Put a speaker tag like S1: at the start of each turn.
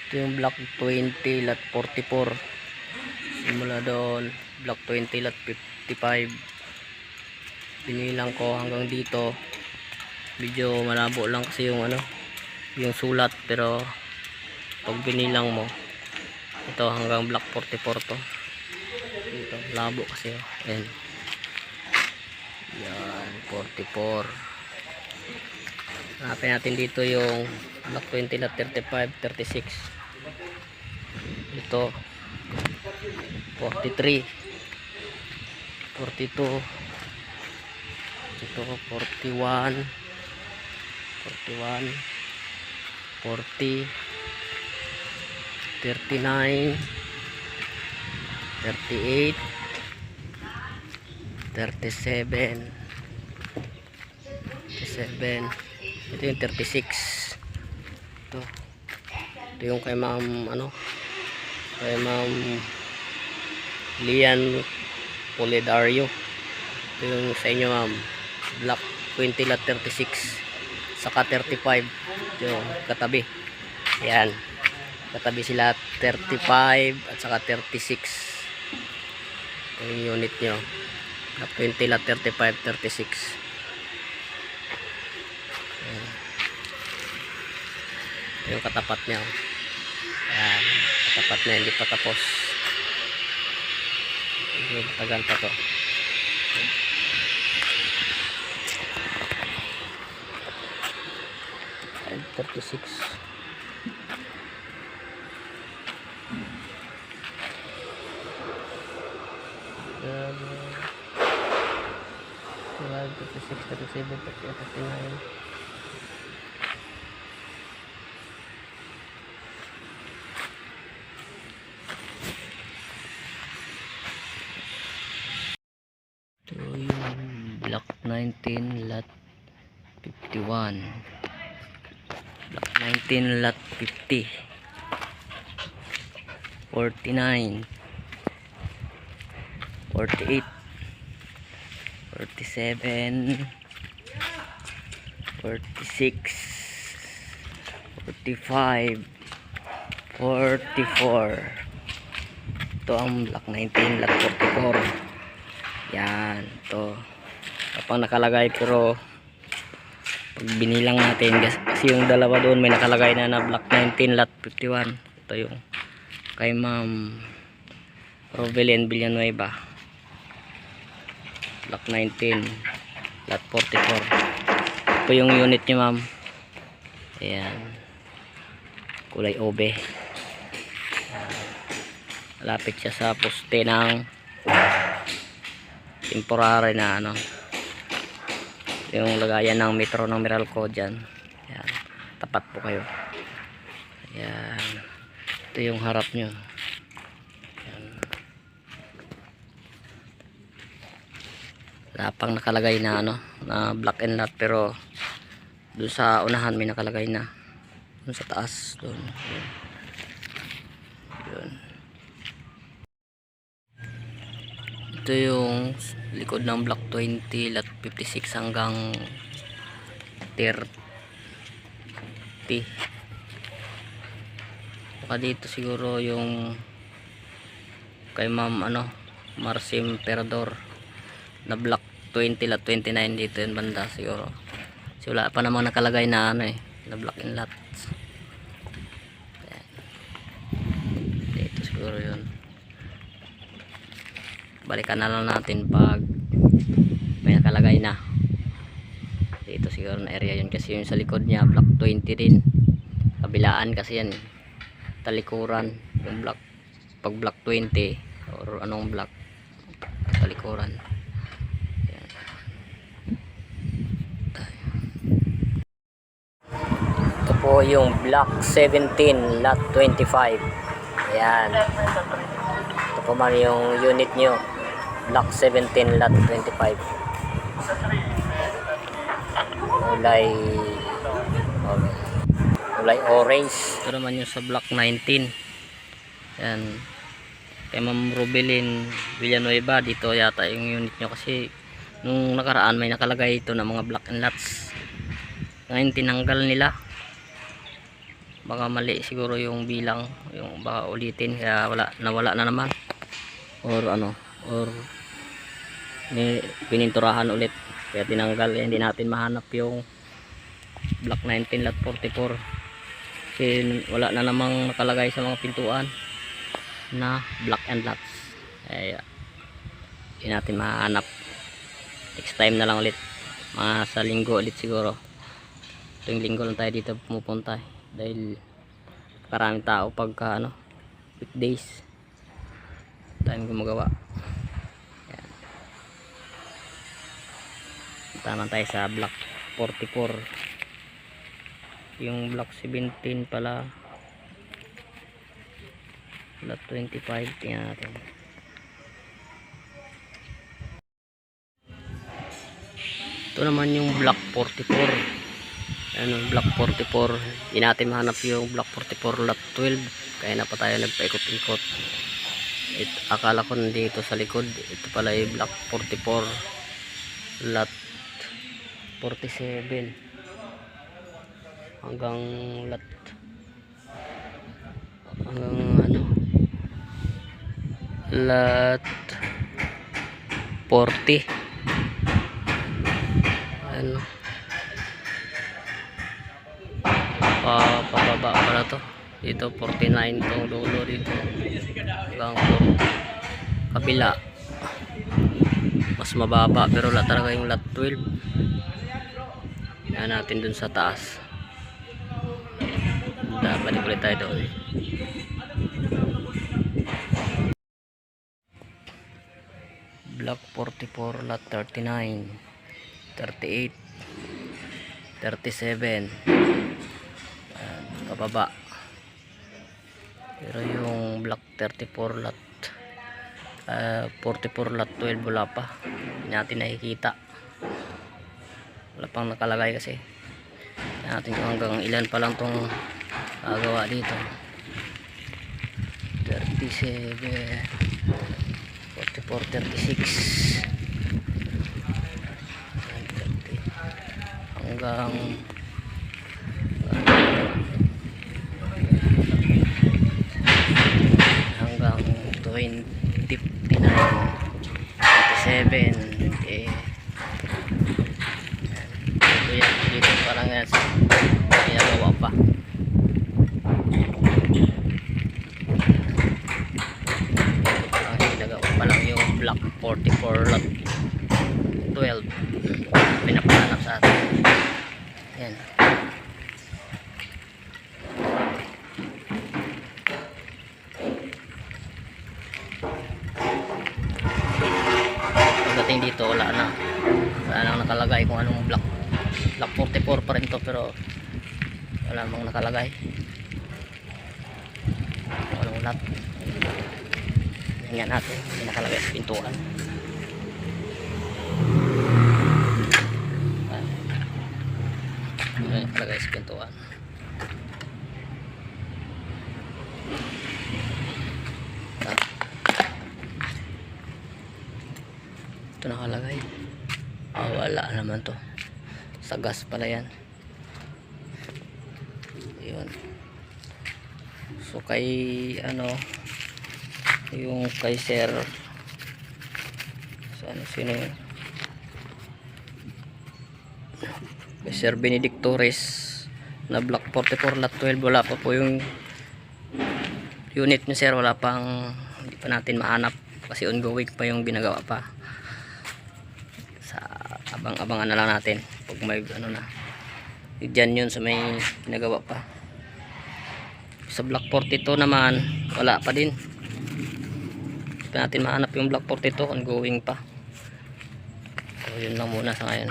S1: Ito yung block 20 lot 44. Simula doon block 20 lot 55. Binilang ko hanggang dito. Medyo malabo lang kasi yung yung sulat, pero pag binilang mo ito hanggang block 44 to. Dito labo kasi ayan. Yan 44. Hanapin natin dito yung block 20 lot 35, 36. Ito 43, 42, ito 41, 41, 40, 39, 38, 37, 37. Ito yung 36. Ito yung kay ma'am kay ma'am Lian Polidario. Ito yung sa inyo ma'am, block 20 lot 36 saka 35. Yung katabi, yan, katabi sila 35 at saka 36. Ito yung unit nyo, block 20 lot 35, 36. Ito yung katapat nya, yan, katapat na hindi pa tapos. Tagal pa to. And 36. Um, 36, 37, 38, 39. Block 19 lot 51, block 19 lot 50, 49, 48, 47, 46, 45, 44. Ito ang block 19 lot 44. Yan, ito kapang nakalagay, pero pag binilang natin, kasi yung dalawa doon may nakalagay na block 19 lot 51. Ito yung kay ma'am Rovelyn Villanueva, block 19 lot 44. Ito yung unit niya ma'am, ayan, kulay obe. Malapit siya sa poste ng temporary na yung lagayan ng metro ng Meralco dyan. Ayan, tapat po kayo. Ayan, ito yung harap nyo. Ayan. Wala pang nakalagay na na block and lot, pero doon sa unahan may nakalagay na, doon sa taas doon. Yun. Ito yung likod ng block 20 lot 56 hanggang 30. Baka dito siguro yung kay ma'am Marcim Perador na block 20 lot 29. Dito yung banda siguro, kasi wala pa namang nakalagay na na block and lot. Dito siguro yun. Balikan na lang natin pag may nakalagay na. Dito siguro na area yun, kasi yung sa likod niya block 20 din, kabilaan kasi yan, talikuran yung block, pag block 20 or anong block, talikuran. Ayan. Ito po yung block 17 lot 25. Ayan, ito po man yung unit nyo, block 17 lot 25. Kulay orange. Ito naman yung sa block 19. Yan, kay ma'am Rovelyn Villanueva. Dito yata yung unit nyo, kasi nung nakaraan may nakalagay ito na mga block and lots. Ngayon tinanggal nila, baka mali siguro yung bilang, yung baka ulitin kaya nawala na naman, or ano, or pininturahan ulit kaya tinanggal, kaya hindi natin mahanap yung block 19 lot 44 kasi wala na namang nakalagay sa mga pintuan na block and lots, kaya hindi natin mahanap. Next time na lang ulit, mga sa linggo ulit siguro. Tuwing linggo lang tayo dito pumupunta dahil karaming tao pagka ano, weekdays tayong gumagawa. Yan. Punta naman tayo sa block 44. Yung block 17 pala, lot 25, tingnan natin. Ito naman yung block 44. Ano, block 44, hindi natin mahanap yung block 44 lot 12 kaya na pa tayo nagpaikot-ikot. Akala ko nandito sa likod, ito pala yung block 44 lot 47 hanggang lot ano, lot 40 ano, pababa pala to dito. 49 tong dulo dito hanggang 40 kabila mas mababa, pero wala talaga yung lot 12. Yan natin dun sa taas, balik ulit tayo doon. Block 44 lot 39, 38, 37 pababa, pero yung block 34 lot 44 lot 12 wala pa, hindi natin nakikita, wala pang nakalagay kasi natin kung hanggang ilan pa lang tong gagawa dito. 37, 44, 36 hanggang hanggang 20, 59, 27. Okay. Ito yan, dito parang yan ginagawa pa. Parang ginagawa pa lang yung block 44 lot 12 pinapahanap sa atin. Yan. Pagdating dito wala nang nakalagay kung anong block 44 pa rin to, pero wala namang nakalagay kung anong lot. Tingnan natin, hindi nakalagay sa pintuan. Hindi nakalagay sa pintuan. Ito nakalagay. Wala naman to. Sa gas pala yan. Yun. So kay ano, yung kay Sir, sino yun? Kay Sir Benedict Torres na block 44 lot 12 wala pa po yung unit ni Sir, wala pang, hindi pa natin mahanap kasi ongoing pa yung ginagawa pa. Sa abang-abangan na lang natin pag may ano na, dyan yun sa may ginagawa pa. Sa block 42 naman wala pa din, hindi pa natin mahanap yung block 42, ongoing pa. So yun lang muna sa ngayon.